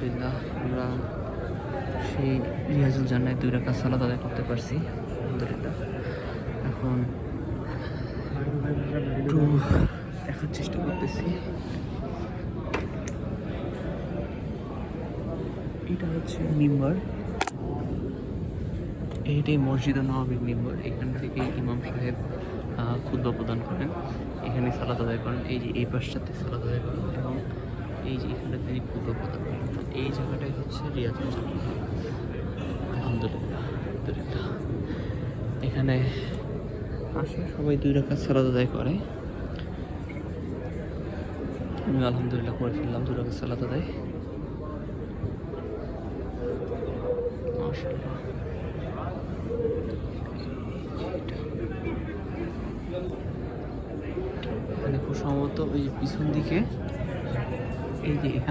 আলহামদুলিল্লাহ আমরা সেই রিয়াজুল জান্নায় 2 রাকাত সালাত আদায় করতে পারছি আলহামদুলিল্লাহ। এখন একটু দেখার চেষ্টা করতেছি। এটা হচ্ছে মিম্বার, এইটাই মসজিদে নববীর মিম্বার। এখান থেকে ইমাম সাহেব খুতবা প্রদান করেন, এখানে সালাত আদায় করেন। এই যে এই পাশটাতে সালাত আদায় করেন এবং এই যে এখানে তিনি খুতবা প্রদান করেন। তো এই জায়গাটাই হচ্ছে রিয়াজুল জান্নাহ আলহামদুলিল্লাহ। আলহামদুলিল্লাহ এখানে আসে সবাই 2 রাকাত সালাত আদায় করে। আমি আলহামদুলিল্লাহ করে ফেললাম 2 রাকাত সালাত আদায়। মাশাআল্লাহ এখানে খুব সম্ভবত ওই পিছন দিকে এই যে